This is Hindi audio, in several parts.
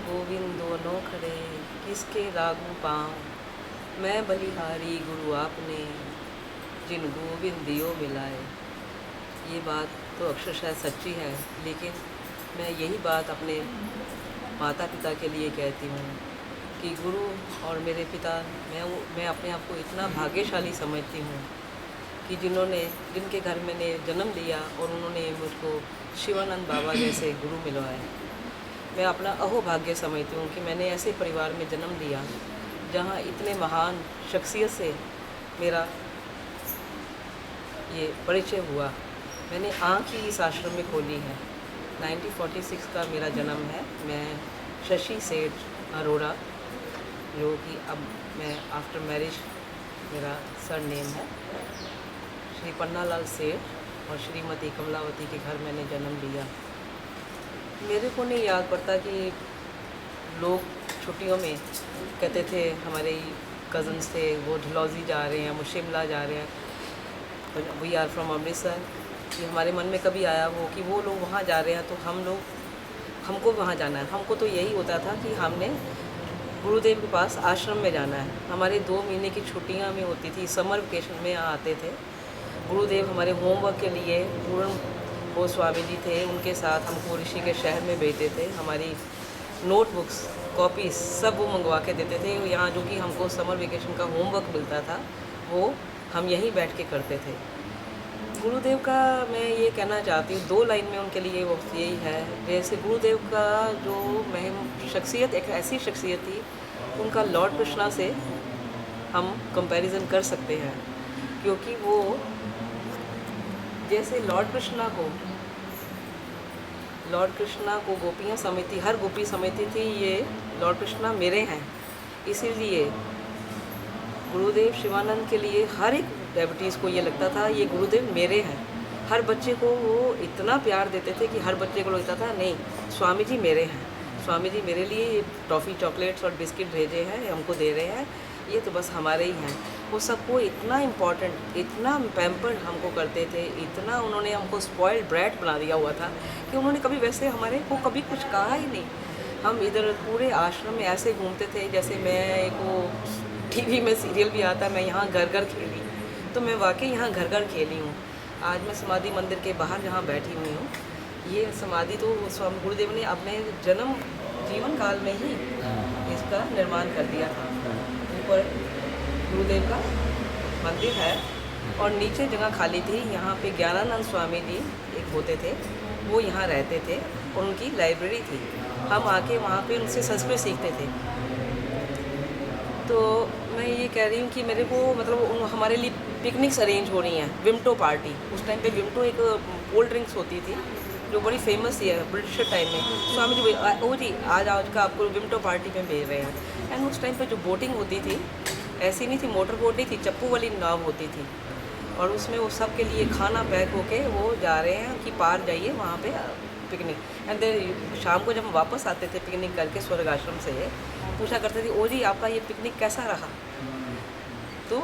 गोविंद दोनों खड़े, किसके लागू पाँव। मैं बलिहारी गुरु आपने, जिन गोविंद दियो मिलाए। ये बात तो अक्षरशः सच्ची है, लेकिन मैं यही बात अपने माता पिता के लिए कहती हूँ कि गुरु और मेरे पिता, मैं अपने आप को इतना भाग्यशाली समझती हूँ कि जिनके घर मैंने जन्म लिया और उन्होंने मुझको शिवानंद बाबा जैसे गुरु मिलवाए। मैं अपना अहोभाग्य समझती हूँ कि मैंने ऐसे परिवार में जन्म लिया जहाँ इतने महान शख्सियत से मेरा ये परिचय हुआ। मैंने आँख ही इस आश्रम में खोली है। 1946 का मेरा जन्म है। मैं शशि सेठ अरोड़ा, जो कि अब मैं आफ्टर मैरिज मेरा सरनेम है, श्री पन्नालाल सेठ और श्रीमती कमलावती के घर मैंने जन्म लिया। मेरे को नहीं याद पड़ता कि लोग छुट्टियों में कहते थे, हमारे कज़न्स थे वो डलहौजी जा रहे हैं, वो शिमला जा रहे हैं, वी आर फ्रॉम अमृतसर, कि हमारे मन में कभी आया वो कि वो लोग वहाँ जा रहे हैं तो हमको वहाँ जाना है। हमको तो यही होता था कि हमने गुरुदेव के पास आश्रम में जाना है। हमारे 2 महीने की छुट्टियाँ में होती थी, समर वेकेशन में यहाँ आते थे गुरुदेव। हमारे होमवर्क के लिए पूर्ण वो स्वामी जी थे, उनके साथ हमको ऋषि के शहर में भेजते थे। हमारी नोटबुक्स, कॉपीज सब वो मंगवा के देते थे। यहाँ जो कि हमको समर वेकेशन का होमवर्क मिलता था वो हम यहीं बैठ के करते थे। गुरुदेव का मैं ये कहना चाहती हूँ 2 लाइन में उनके लिए वो यही है। जैसे गुरुदेव का जो महम शख्सियत, एक ऐसी शख्सियत थी, उनका लॉर्ड कृष्णा से हम कंपैरिजन कर सकते हैं, क्योंकि वो जैसे लॉर्ड कृष्णा को गोपियाँ समझती, हर गोपी समझती थी ये लॉर्ड कृष्णा मेरे हैं। इसीलिए गुरुदेव शिवानंद के लिए हर एक डेवोटीज़ को ये लगता था ये गुरुदेव मेरे हैं। हर बच्चे को वो इतना प्यार देते थे कि हर बच्चे को लगता था नहीं, स्वामी जी मेरे हैं, स्वामी जी मेरे लिए ये टॉफ़ी, चॉकलेट्स और बिस्किट भेजे हैं, हमको दे रहे हैं, ये तो बस हमारे ही हैं। वो सबको इतना इम्पॉर्टेंट, इतना पैम्पर्ड हमको करते थे, इतना उन्होंने हमको स्पॉइल्ड ब्रैट बना दिया हुआ था कि उन्होंने कभी वैसे हमारे को कभी कुछ कहा ही नहीं। हम इधर पूरे आश्रम में ऐसे घूमते थे जैसे मैं एक वो टीवी में सीरियल भी आता, मैं यहाँ घर घर खेली, तो मैं वाकई यहाँ घर घर खेली हूँ। आज मैं समाधि मंदिर के बाहर जहाँ बैठी हुई हूँ, ये समाधि तो स्वामी गुरुदेव ने अपने जीवन काल में ही इसका निर्माण कर दिया था। ऊपर गुरुदेव का मंदिर है और नीचे जगह खाली थी। यहाँ पे ज्ञानानंद स्वामी जी एक होते थे, वो यहाँ रहते थे और उनकी लाइब्रेरी थी। हम आके वहाँ पे उनसे संस्कृत सीखते थे। तो मैं ये कह रही हूँ कि मेरे को मतलब हमारे लिए पिकनिक्स अरेंज हो रही हैं, विमटो पार्टी। उस टाइम पे विमटो एक कोल्ड ड्रिंक्स होती थी जो बड़ी फेमस थी ब्रिटिश टाइम में। स्वामी जी ओ जी आज का आपको विमटो पार्टी में भेज रहे हैं। एंड उस टाइम पे जो बोटिंग होती थी ऐसी नहीं थी, मोटर बोट नहीं थी, चप्पू वाली नाव होती थी और उसमें वो सब के लिए खाना पैक होके वो जा रहे हैं कि पार जाइए वहाँ पे पिकनिक। एंड देन शाम को जब हम वापस आते थे पिकनिक करके स्वर्ग आश्रम से, पूछा करते थे ओ जी आपका ये पिकनिक कैसा रहा। तो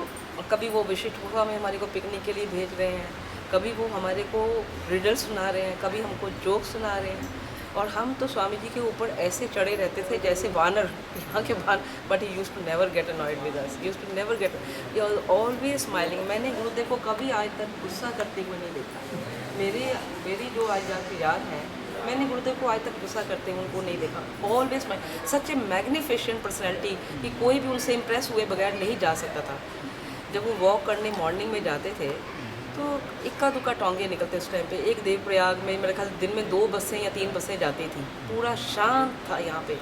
कभी वो विशिष्ट गुफा में हमारे को पिकनिक के लिए भेज रहे हैं, कभी वो हमारे को रिडल सुना रहे हैं, कभी हमको जोक सुना रहे हैं। और हम तो स्वामी जी के ऊपर ऐसे चढ़े रहते थे जैसे वानर, यहाँ के वानर। But he used to never get annoyed with us, used to never get, he was always smiling. मैंने गुरुदेव को कभी आज तक गुस्सा करते हुए नहीं देखा। मेरी जो आज आपकी याद है, मैंने गुरुदेव को आज तक गुस्सा करते हुए उनको नहीं देखा। ऑलवेज सच ए मैग्निफिशेंट पर्सनैलिटी कि कोई भी उनसे इम्प्रेस हुए बगैर नहीं जा सकता था। जब वो वॉक करने मॉर्निंग में जाते थे तो इक्का दुक्का टोंगे निकलते उस टाइम पे। एक देवप्रयाग में मेरे ख्याल दिन में 2 बसें या 3 बसें जाती थी। पूरा शांत था यहाँ पे।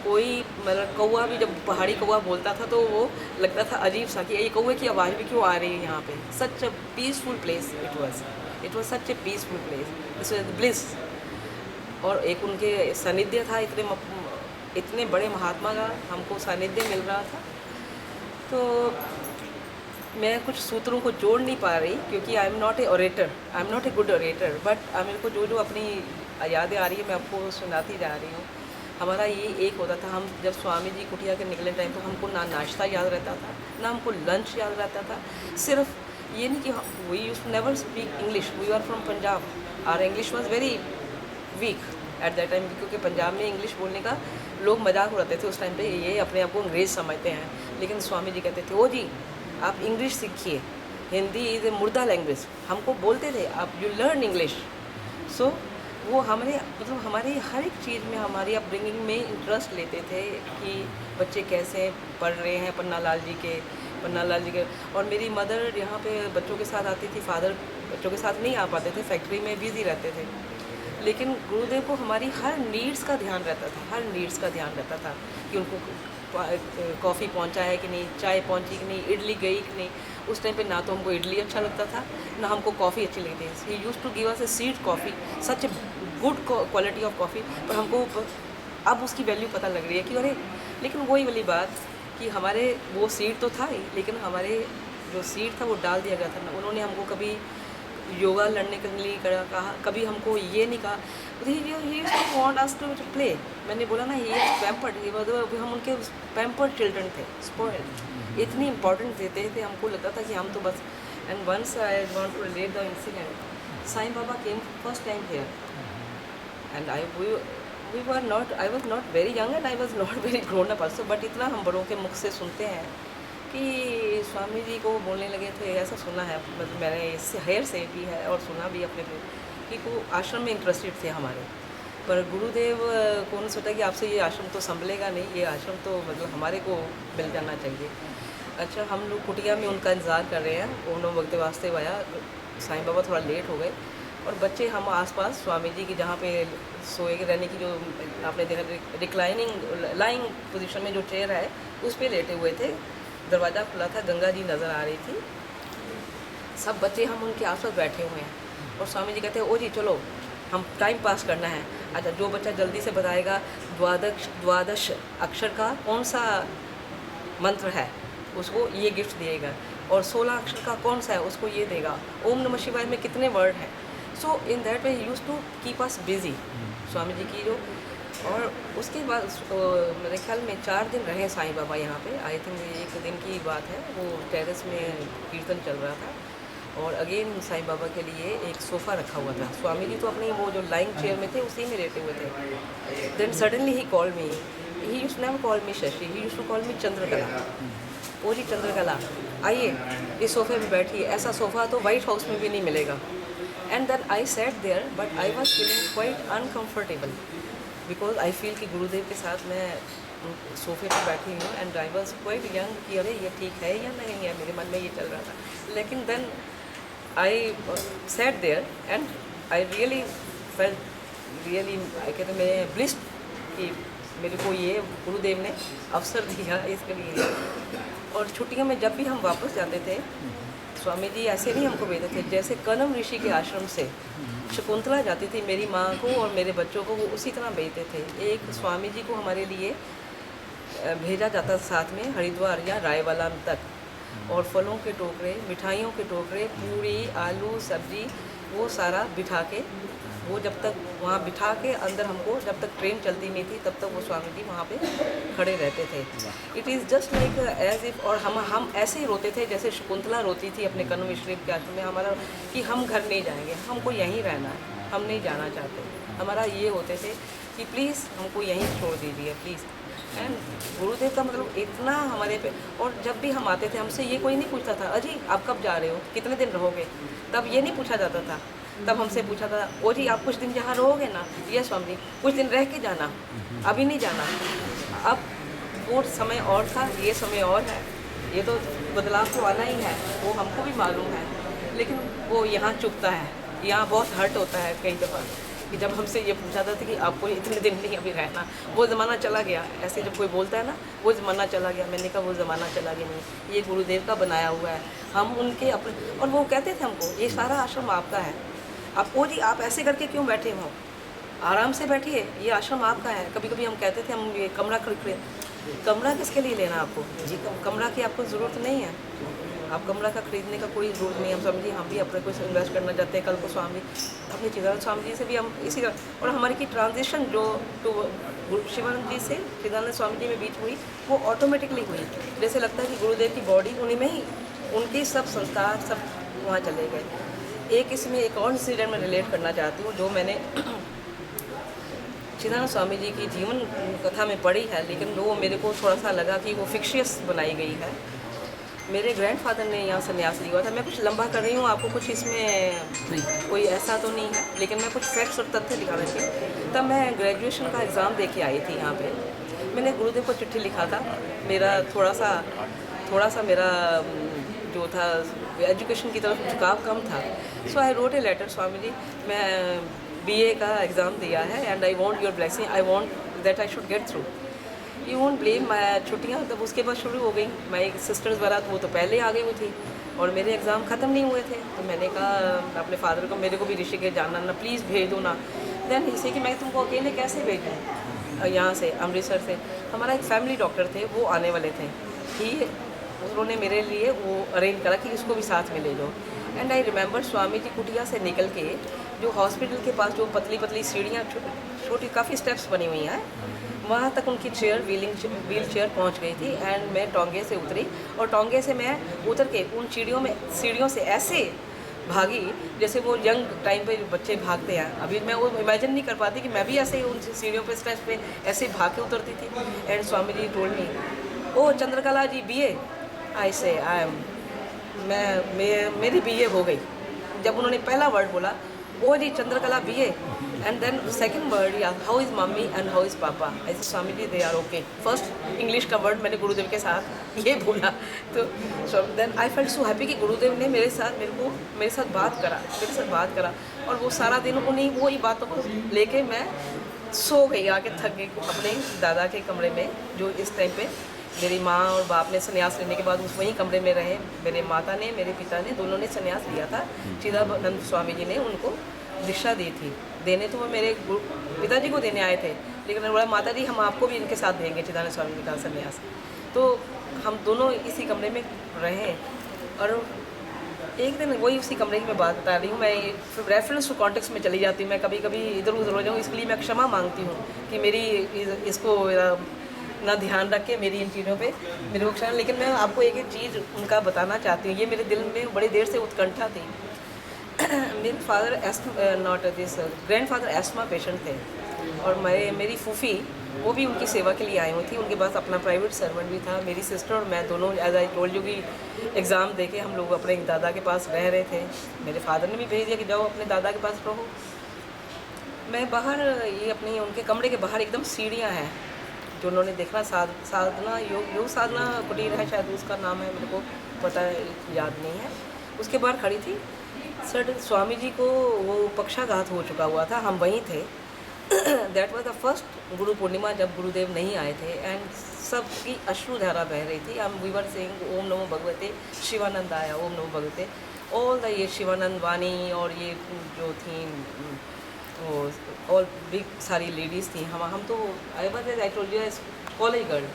कोई मतलब कौवा भी, जब पहाड़ी कौवा बोलता था तो वो लगता था अजीब सा कि ये कौवे की आवाज़ भी क्यों आ रही है यहाँ पे। Such a peaceful place it was such a peaceful place, it's was bliss. और एक उनके सानिध्य था, इतने बड़े महात्मा का हमको सानिध्य मिल रहा था। तो मैं कुछ सूत्रों को जोड़ नहीं पा रही क्योंकि I am not a good orator, but मेरे को जो अपनी यादें आ रही है मैं आपको सुनाती जा रही हूँ। हमारा ये एक होता था, हम जब स्वामी जी कुटिया के निकले टाइम तो हमको ना नाश्ता याद रहता था ना हमको लंच याद रहता था। सिर्फ ये नहीं कि we used to never speak English, we are from Punjab, our English was very weak at that time, क्योंकि पंजाब में इंग्लिश बोलने का लोग मजाक उड़ाते थे उस टाइम पे, ये अपने आप को अंग्रेज़ समझते हैं। लेकिन स्वामी जी कहते थे, ओ जी आप इंग्लिश सीखिए, हिंदी इज़ ए मुर्दा लैंग्वेज। हमको बोलते थे आप यू लर्न इंग्लिश। सो वो हमारे मतलब हमारी हर एक चीज़ में, हमारी अपब्रिंगिंग में इंटरेस्ट लेते थे कि बच्चे कैसे पढ़ रहे हैं पन्ना लाल जी के। और मेरी मदर यहाँ पे बच्चों के साथ आती थी, फादर बच्चों के साथ नहीं आ पाते थे, फैक्ट्री में बिज़ी रहते थे। लेकिन गुरुदेव को हमारी हर नीड्स का ध्यान रहता था कि उनको कॉफ़ी पहुंचा है कि नहीं, चाय पहुंची कि नहीं, इडली गई कि नहीं। उस टाइम पे ना तो हमको इडली अच्छा लगता था, ना हमको कॉफ़ी अच्छी लगती थी। He used to give us a sweet coffee, such a good quality of coffee. पर हमको अब उसकी वैल्यू पता लग रही है कि अरे, लेकिन वही वाली बात कि हमारे वो सीड तो था ही, लेकिन हमारे जो सीड था वो डाल दिया गया था ना। उन्होंने हमको कभी योगा लड़ने के लिए कहा, कभी हमको ये नहीं कहा। Want us to play. मैंने बोला ना, ये पैम्पर्ड, हम उनके पैम्पर्ड चिल्ड्रन थे, स्पॉइल्ड। इतनी इंपॉर्टेंस देते थे, हमको लगता था कि हम तो बस। And once I want to relate the incident, Sai Baba came first time here and I was not very young and I was not very grown up also, but इतना हम बड़ों के मुख से सुनते हैं कि स्वामी जी को बोलने लगे थे, ऐसा सुना है, मतलब मैंने इससे हेयर से भी है और सुना भी अपने पे कि वो आश्रम में इंटरेस्टेड थे हमारे। पर गुरुदेव को उन्होंने सोचा कि आपसे ये आश्रम तो संभलेगा नहीं, ये आश्रम तो मतलब हमारे को मिल जाना चाहिए। अच्छा, हम लोग कुटिया में उनका इंतज़ार कर रहे हैं, उन्होंने वक्त वास्ते आया, साईं बाबा थोड़ा लेट हो गए और बच्चे हम आसपास स्वामी जी की जहाँ पे सोए रहने की जो आपने देखा रिक्लाइनिंग लाइंग पोजीशन में जो चेयर है उस पे लेटे हुए थे। दरवाज़ा खुला था, गंगा जी नज़र आ रही थी, सब बच्चे हम उनके आसपास बैठे हुए हैं और स्वामी जी कहते हैं, ओ जी चलो हम टाइम पास करना है। अच्छा, जो बच्चा जल्दी से बताएगा द्वादश अक्षर का कौन सा मंत्र है उसको ये गिफ्ट देगा, और 16 अक्षर का कौन सा है उसको ये देगा। ओम नमः शिवाय में कितने वर्ड हैं। So in that way he used to keep us busy, Swami ji की जो। और उसके बाद मेरे ख्याल में 4 दिन रहे साईं बाबा यहाँ पे। आई थिंक एक दिन की बात है, वो टेरेस में कीर्तन चल रहा था और अगेन साईं बाबा के लिए एक सोफ़ा रखा हुआ था। स्वामी जी तो अपनी वो जो लाइंग चेयर में थे उसी में लेटे हुए थे। Then suddenly he call me, he used to never call me Shashi, he used to call me Chandrakala. ओ जी चंद्रकला आइए इस सोफ़े पे बैठिए, ऐसा सोफ़ा तो वाइट हाउस में भी नहीं मिलेगा। And then I sat there but I was feeling quite uncomfortable because I feel कि गुरुदेव के साथ मैं सोफ़े पे बैठी हूँ and I was quite young कि अरे ये ठीक है या नहीं है, मेरे मन में ये चल रहा था। लेकिन then I sat there and I really felt really I कहते मैं ब्लिस्ड कि मेरे को ये गुरुदेव ने अवसर दिया इसके लिए। और छुट्टियों में जब भी हम वापस जाते थे, स्वामी जी ऐसे नहीं हमको भेजते थे, जैसे कनम ऋषि के आश्रम से शकुंतला जाती थी मेरी माँ को और मेरे बच्चों को, वो उसी तरह भेजते थे। एक स्वामी जी को हमारे लिए भेजा जाता था साथ में हरिद्वार या रायवाला तक, और फलों के टोकरे, मिठाइयों के टोकरे, पूरी, आलू, सब्जी, वो सारा बिठा के, वो जब तक वहाँ बिठा के अंदर हमको, जब तक ट्रेन चलती नहीं थी तब तक वो स्वामी जी वहाँ पे खड़े रहते थे। It is just like as if, और हम ऐसे ही रोते थे जैसे शकुंतला रोती थी अपने कनम शरीफ के आश्रम में हमारा, कि हम घर नहीं जाएंगे, हमको यहीं रहना है, हम नहीं जाना चाहते। हमारा ये होते थे कि प्लीज़ हमको यहीं छोड़ दीजिए प्लीज़। एंड गुरुदेव का मतलब इतना हमारे पे, और जब भी हम आते थे हमसे ये कोई नहीं पूछता था, अजी आप कब जा रहे हो, कितने दिन रहोगे, तब ये नहीं पूछा जाता था। तब हमसे पूछा था, ओ जी आप कुछ दिन यहाँ रहोगे ना, ये स्वामी जी कुछ दिन रह के जाना, अभी नहीं जाना। अब वो समय और था, ये समय और है, ये तो बदलाव तो आना ही है, वो हमको भी मालूम है। लेकिन वो यहाँ चुभता है, यहाँ बहुत हर्ट होता है कई दफ़ा कि जब हमसे ये पूछा था कि आपको इतने दिन नहीं अभी रहना, वो ज़माना चला गया। ऐसे जब कोई बोलता है ना वो ज़माना चला गया, मैंने कहा वो ज़माना चला गया नहीं, ये गुरुदेव का बनाया हुआ है, हम उनके अपने। और वो कहते थे हमको, ये सारा आश्रम आपका है, आप ओ जी आप ऐसे करके क्यों बैठे हो, आराम से बैठिए, ये आश्रम आपका है। कभी कभी हम कहते थे हम ये कमरा खरीद, कमरा किसके लिए लेना आपको जी, कमरा की आपको ज़रूरत नहीं है, आप कमरा का खरीदने का कोई ज़रूरत नहीं। हम समझिए हम भी अपने कुछ इन्वेस्ट करना चाहते हैं, कल को स्वामी अपने चिदानंद स्वामी जी से भी हम इसी तरह, और हमारी की ट्रांजिशन जो तो शिवानंद जी से चिदानंद स्वामी जी में बीच हुई, वो ऑटोमेटिकली हुई। जैसे लगता है कि गुरुदेव की बॉडी उन्हीं में ही, उनके सब संस्कार सब वहाँ चले गए। एक इसमें एक और इंसिडेंट में रिलेट करना चाहती हूँ, जो मैंने चिदानंद स्वामी जी की जीवन कथा में पढ़ी है, लेकिन वो मेरे को थोड़ा सा लगा कि वो फिक्शियस बनाई गई है। मेरे ग्रैंडफादर ने यहाँ संन्यास लिया था। मैं कुछ लंबा कर रही हूँ, आपको कुछ इसमें कोई ऐसा तो नहीं है, लेकिन मैं कुछ फैक्ट्स और तथ्य दिखा रही थी। तब मैं ग्रेजुएशन का एग्ज़ाम दे के आई थी यहाँ पे। मैंने गुरुदेव को चिट्ठी लिखा था। मेरा थोड़ा सा मेरा जो था एजुकेशन की तरफ झुकाव कम था। सो I wrote a letter, Swami ji मैं BA का एग्ज़ाम दिया है and I want your blessing, I want that I should get through. You won't believe, मैं छुट्टियाँ तब उसके बाद शुरू हो गई। माई सिस्टर्स बारात वो तो पहले आ गई हुई थी और मेरे एग्ज़ाम ख़त्म नहीं हुए थे। तो मैंने कहा अपने फादर को, मेरे को भी ऋषिकेश जाना ना, प्लीज़ भेज दो ना। देन इसे कि मैं तुमको अकेले कैसे भेजूँ यहाँ से, अमृतसर से। हमारा एक फैमिली डॉक्टर थे, वो आने वाले थे। ठीक, उन्होंने मेरे लिए वो अरेंज करा कि इसको भी साथ में ले जाओ। And I remember Swami ji कुटिया से निकल के जो हॉस्पिटल के पास जो पतली पतली सीढ़ियाँ छोटी काफ़ी स्टेप्स बनी हुई हैं, वहाँ तक उनकी व्हील चेयर पहुँच गई थी। एंड मैं टोंगे से उतरी और टोंगे से मैं उतर के उन सीढ़ियों से ऐसे भागी जैसे वो यंग टाइम पे बच्चे भागते हैं। अभी मैं वो इमेजिन नहीं कर पाती कि मैं भी ऐसे ही उन सीढ़ियों पे स्टेप्स पे ऐसे भाग के उतरती थी। And Swami ji told me, oh Chandrakala ji BA। I say I M, मेरी BA हो गई। जब उन्होंने पहला वर्ड बोला, ओ जी Chandrakala BA, and then second word या how is mummy and how is papa. ऐसे Swami ji they are okay. First English का वर्ड मैंने गुरुदेव के साथ ये बोला। तो then I felt so happy कि गुरुदेव ने मेरे साथ बात करा। और वो सारा दिन वही बातों को लेके मैं सो गई, आके थक गई अपने दादा के कमरे में, जो इस टाइम पे मेरी माँ और बाप ने संन्यास लेने के बाद उस वहीं कमरे में रहे। मेरे माता ने, मेरे पिता ने, दोनों ने संन्यास लिया था। चिदानंद स्वामी जी ने उनको दीक्षा दी थी। देने तो वो मेरे पिताजी को देने आए थे, लेकिन बोला माता जी हम आपको भी इनके साथ देंगे चिदानंद स्वामी जी का संन्यास। तो हम दोनों इसी कमरे में रहे। और एक दिन वही उसी कमरे की मैं बात बता रही हूँ। मैं रेफरेंस टू कॉन्टेक्स्ट में चली जाती हूँ, मैं कभी कभी इधर उधर हो जाऊँ, इसलिए मैं क्षमा मांगती हूँ कि मेरी इसको ना ध्यान रख के मेरी इन चीज़ों पे मेरे को क्षण। लेकिन मैं आपको एक चीज़ उनका बताना चाहती हूँ, ये मेरे दिल में बड़ी देर से उत्कंठा थी। मेरे फादर ग्रैंडफादर एस्मा पेशेंट थे और मेरी फूफी वो भी उनकी सेवा के लिए आई हुई थी। उनके पास अपना प्राइवेट सर्वेंट भी था। मेरी सिस्टर और मैं दोनों, एज आई टोल्ड यू, की एग्ज़ाम दे के हम लोग अपने दादा के पास रह रहे थे। मेरे फादर ने भी भेज दिया कि जाओ अपने दादा के पास रहो। मैं बाहर, ये अपनी उनके कमरे के बाहर एकदम सीढ़ियाँ हैं जो उन्होंने देखना, साधना योग साधना कुटीर है शायद उसका नाम है, मेरे को पता याद नहीं है। उसके बाहर खड़ी थी। सर स्वामी जी को वो पक्षाघात हो चुका हुआ था, हम वहीं थे। That was the first Guru Purnima जब गुरुदेव नहीं आए थे एंड सबकी अश्रुधारा बह रही थी। हम वी वर सेइंग ओम नमो भगवते शिवानंद आया, ओम नमो भगवते, ऑल द ये शिवानंद वाणी और ये जो थी वो ऑल बिग सारी लेडीज़ थी। हम तो I was I told you college girl,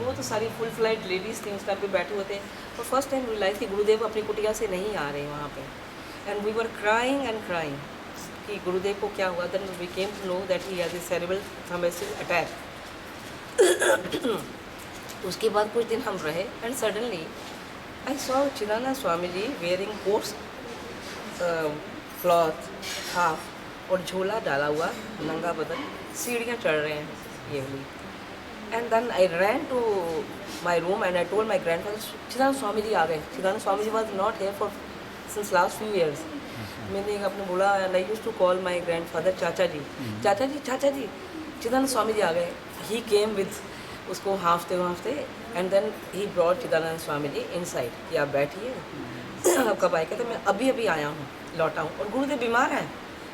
वो तो सारी फुल फ्लाइट लेडीज़ थी उस टाइम पे बैठे हुए थे। तो फर्स्ट टाइम रियलाइज़ कि गुरुदेव अपनी कुटिया से नहीं आ रहे वहाँ पे। एंड वी वर क्राइंग कि गुरुदेव को क्या हुआ। Then we came to know that he has a cerebral thrombosis attack. उसके बाद कुछ दिन हम रहे and suddenly I saw Chidanand Swami ji wearing coarse cloth half और झोला डाला हुआ, नंगा बदन, सीढ़ियाँ चढ़ रहे हैं ये वाली। And then I ran to my room and I told my grandfather Chidanand Swami ji आ गए। Chidanand Swami ji was not here for since last few years. मैंने अपने बोला and I use to call my grandfather चाचा जी चिदानंद स्वामी जी आ गए। ही केम विद उसको हाँफते and then he brought Chidanand Swami ji inside कि आप बैठिए, आप कब आए? कहते मैं अभी आया हूँ, लौटा हूँ। और गुरुदेव बीमार हैं।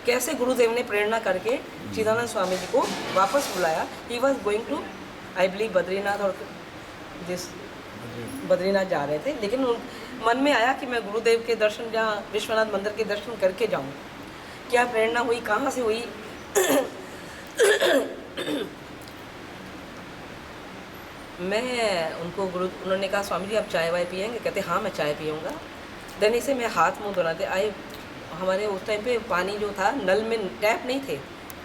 कैसे गुरुदेव ने प्रेरणा करके चिदानंद स्वामी जी को वापस बुलाया। He was going to I believe Badrinath और बद्रीनाथ जा रहे थे, लेकिन मन में आया कि मैं गुरुदेव के दर्शन, जहाँ विश्वनाथ मंदिर के दर्शन करके जाऊँ। क्या प्रेरणा हुई, कहाँ से हुई? मैं उनको उन्होंने कहा स्वामी जी आप चाय वाय पिएंगे? कहते हाँ मैं चाय पीऊँगा। देन इसे मैं हाथ मुँह धोना थे। हमारे उस टाइम पे पानी जो था, नल में टैप नहीं थे,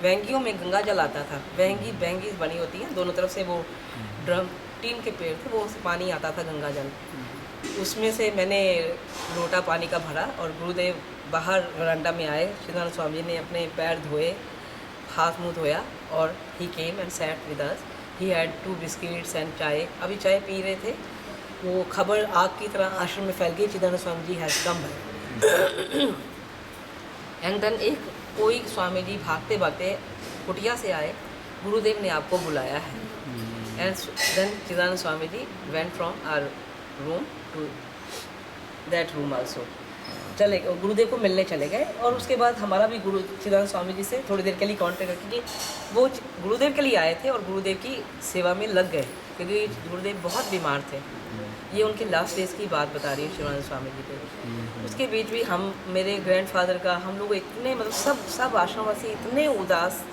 वेंगियों में गंगा जल आता था। वेंगी बनी होती है, दोनों तरफ से वो ड्रम टीन के पेड़ थे, वो उससे पानी आता था गंगा जल। उसमें से मैंने लोटा पानी का भरा और गुरुदेव बाहर वरांडा में आए। चिदानंद स्वामी जी ने अपने पैर धोए, हाथ मुँह धोया और he came and sat with us. He had 2 biscuits and chai. अभी चाय पी रहे थे, वो खबर आग की तरह आश्रम में फैल गई, चिदानंद स्वामी जी हैज़ कम. एंड देन एक कोई स्वामी जी भागते भागते कुटिया से आए, गुरुदेव ने आपको बुलाया है. And then Chidanand Swami ji went from our room to that room also. चले गए, गुरुदेव को मिलने चले गए. और उसके बाद हमारा भी गुरु चिदानंद स्वामी जी से थोड़ी देर के लिए कॉन्टेक्ट रखा, क्योंकि वो गुरुदेव के लिए आए थे और गुरुदेव की सेवा में लग गए, क्योंकि गुरुदेव बहुत बीमार थे. ये उनके लास्ट डेज की बात बता रही हूँ शिवानंद स्वामी जी के. उसके बीच भी हम, मेरे ग्रैंडफादर का, हम लोग इतने मतलब सब आश्रमवासी इतने उदास